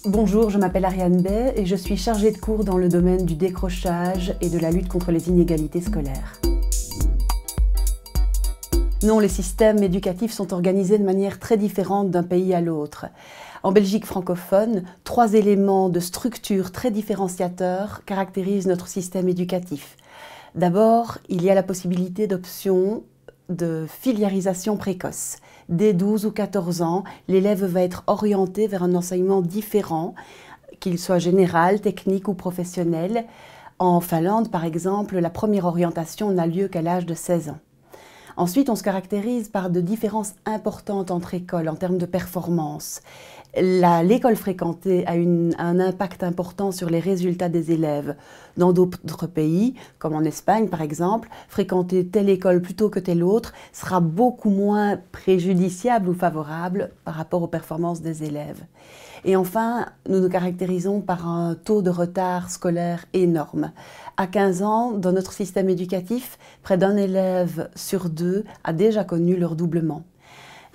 Bonjour, je m'appelle Ariane Bay et je suis chargée de cours dans le domaine du décrochage et de la lutte contre les inégalités scolaires. Non, les systèmes éducatifs sont organisés de manière très différente d'un pays à l'autre. En Belgique francophone, 3 éléments de structure très différenciateurs caractérisent notre système éducatif. D'abord, il y a la possibilité d'options de filiarisation précoce. Dès 12 ou 14 ans, l'élève va être orienté vers un enseignement différent, qu'il soit général, technique ou professionnel. En Finlande, par exemple, la première orientation n'a lieu qu'à l'âge de 16 ans. Ensuite, on se caractérise par de différences importantes entre écoles en termes de performance. L'école fréquentée a un impact important sur les résultats des élèves. Dans d'autres pays, comme en Espagne par exemple, fréquenter telle école plutôt que telle autre sera beaucoup moins préjudiciable ou favorable par rapport aux performances des élèves. Et enfin, nous nous caractérisons par un taux de retard scolaire énorme. À 15 ans, dans notre système éducatif, près d'un élève sur 2 a déjà connu le redoublement.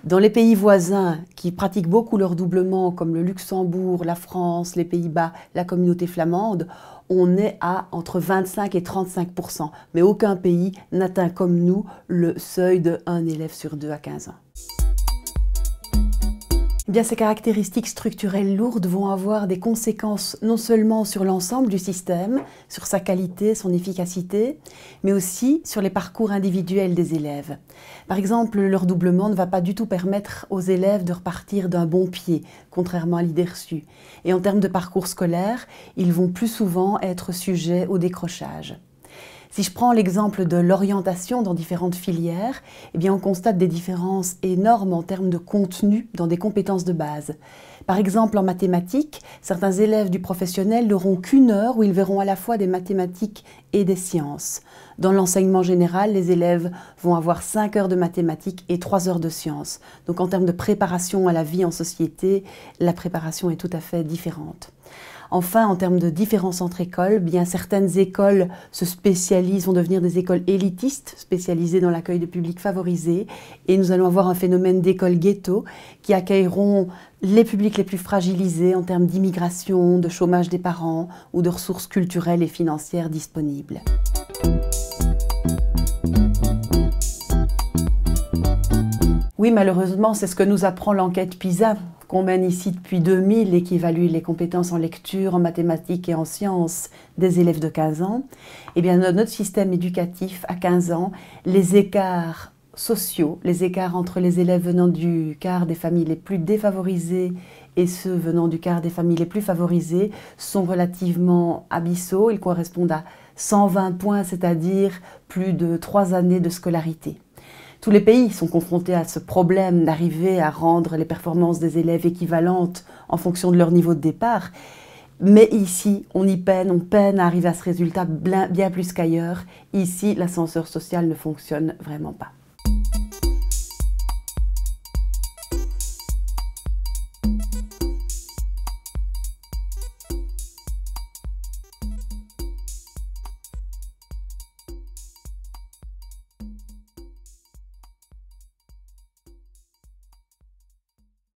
Dans les pays voisins qui pratiquent beaucoup le redoublement, comme le Luxembourg, la France, les Pays-Bas, la communauté flamande, on est à entre 25 et 35%. Mais aucun pays n'atteint comme nous le seuil de 1 élève sur 2 à 15 ans. Eh bien, ces caractéristiques structurelles lourdes vont avoir des conséquences non seulement sur l'ensemble du système, sur sa qualité, son efficacité, mais aussi sur les parcours individuels des élèves. Par exemple, le redoublement ne va pas du tout permettre aux élèves de repartir d'un bon pied, contrairement à l'idée reçue. Et en termes de parcours scolaire, ils vont plus souvent être sujets au décrochage. Si je prends l'exemple de l'orientation dans différentes filières, eh bien on constate des différences énormes en termes de contenu dans des compétences de base. Par exemple, en mathématiques, certains élèves du professionnel n'auront qu'une heure où ils verront à la fois des mathématiques et des sciences. Dans l'enseignement général, les élèves vont avoir 5 heures de mathématiques et 3 heures de sciences. Donc en termes de préparation à la vie en société, la préparation est tout à fait différente. Enfin, en termes de différence entre écoles, bien certaines écoles se spécialisent, vont devenir des écoles élitistes, spécialisées dans l'accueil de publics favorisés. Et nous allons avoir un phénomène d'écoles ghetto qui accueilleront les publics les plus fragilisés en termes d'immigration, de chômage des parents ou de ressources culturelles et financières disponibles. Oui, malheureusement, c'est ce que nous apprend l'enquête PISA, qu'on mène ici depuis 2000 et qui évalue les compétences en lecture, en mathématiques et en sciences des élèves de 15 ans. Eh bien, dans notre système éducatif, à 15 ans, les écarts sociaux, les écarts entre les élèves venant du quart des familles les plus défavorisées et ceux venant du quart des familles les plus favorisées sont relativement abyssaux. Ils correspondent à 120 points, c'est-à-dire plus de 3 années de scolarité. Tous les pays sont confrontés à ce problème d'arriver à rendre les performances des élèves équivalentes en fonction de leur niveau de départ. Mais ici, on peine à arriver à ce résultat bien plus qu'ailleurs. Ici, l'ascenseur social ne fonctionne vraiment pas.